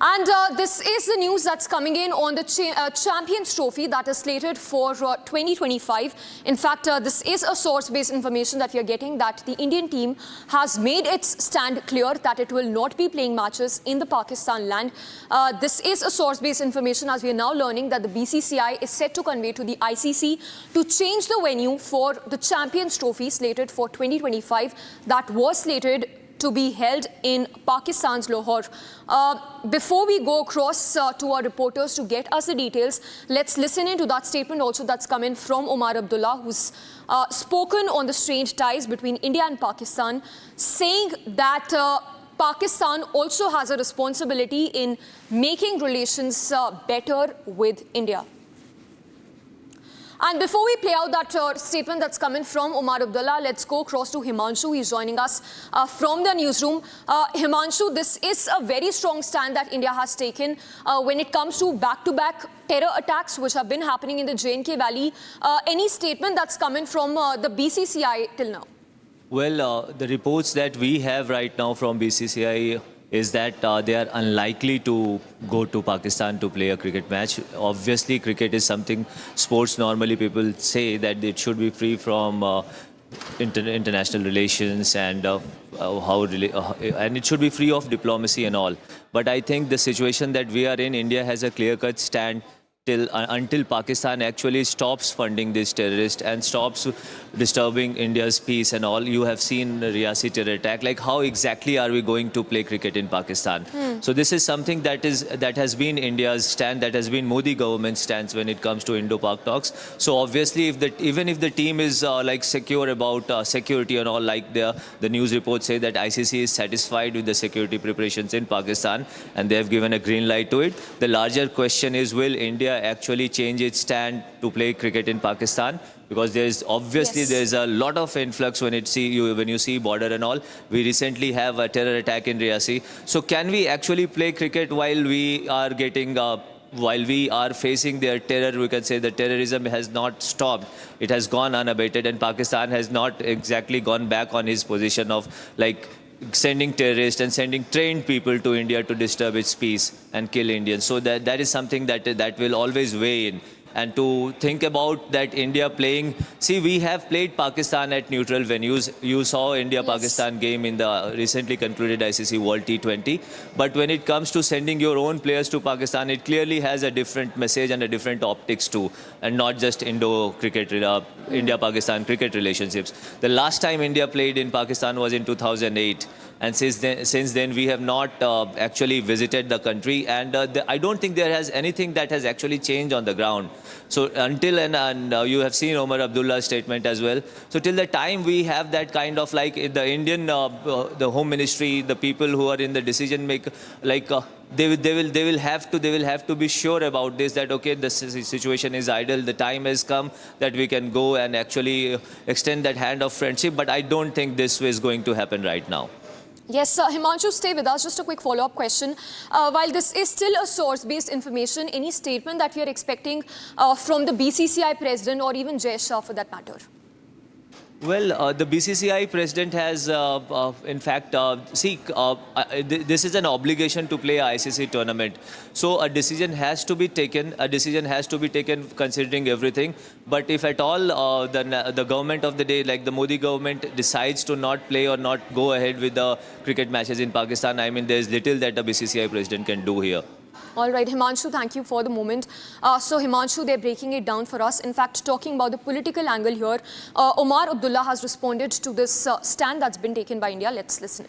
And this is the news that's coming in on the Champions Trophy that is slated for 2025. In fact, this is a source-based information that we are getting, that the Indian team has made its stand clear that it will not be playing matches in the Pakistan land. This is a source-based information, as we are now learning that the BCCI is set to convey to the ICC to change the venue for the Champions Trophy slated for 2025 that was slated to be held in Pakistan's Lahore. Before we go across to our reporters to get us the details, let's listen into that statement also that's come in from Omar Abdullah, who's spoken on the strained ties between India and Pakistan, saying that Pakistan also has a responsibility in making relations better with India. And before we play out that statement that's coming from Omar Abdullah, let's go across to Himanshu. He's joining us from the newsroom. Himanshu, this is a very strong stand that India has taken when it comes to back-to-back terror attacks which have been happening in the J&K Valley. Any statement that's coming from the BCCI till now? Well, the reports that we have right now from BCCI is that they are unlikely to go to Pakistan to play a cricket match. Obviously, cricket is something, sports normally people say that it should be free from international relations and and it should be free of diplomacy and all. But I think the situation that we are in, India has a clear-cut stand until Pakistan actually stops funding this terrorist and stops disturbing India's peace and all. You have seen the Riyasi terror attack. Like, how exactly are we going to play cricket in Pakistan? So this is something that has been India's stand, that has been Modi government's stance when it comes to Indo-Pak talks. So obviously, even if the team is like secure about security and all, like the news reports say that ICC is satisfied with the security preparations in Pakistan and they have given a green light to it. The larger question is, will India actually change its stand to play cricket in Pakistan? Because there's obviously there's a lot of influx when you see border and all. We recently have a terror attack in Riyasi. So can we actually play cricket while we are getting while we are facing their terror? We can say the terrorism has not stopped. It has gone unabated, and Pakistan has not exactly gone back on his position of like sending terrorists and sending trained people to India to disturb its peace and kill Indians. So that is something that will always weigh in. And to think about that India playing, see, we have played Pakistan at neutral venues. You saw India-Pakistan game in the recently concluded ICC World T20. But when it comes to sending your own players to Pakistan, it clearly has a different message and a different optics too, and not just India-Pakistan cricket relationships. The last time India played in Pakistan was in 2008. And since then, we have not actually visited the country. And I don't think there has anything that has actually changed on the ground. So until and you have seen Omar Abdullah's statement as well. So till the time we have that kind of like the Indian, the Home Ministry, the people who are in the decision maker, like they will have to be sure about this, that okay, the situation is idle. The time has come that we can go and actually extend that hand of friendship. But I don't think this is going to happen right now. Yes, Himanshu, stay with us. Just a quick follow-up question. While this is still a source-based information, any statement that we are expecting from the BCCI president or even Jai Shah for that matter? Well, the BCCI president has, in fact, this is an obligation to play an ICC tournament. So a decision has to be taken. A decision has to be taken considering everything. But if at all the government of the day, like the Modi government, decides to not play or not go ahead with the cricket matches in Pakistan, I mean, there's little that the BCCI president can do here. All right, Himanshu, thank you for the moment. So, Himanshu, they're breaking it down for us. In fact, talking about the political angle here, Omar Abdullah has responded to this stand that's been taken by India. Let's listen.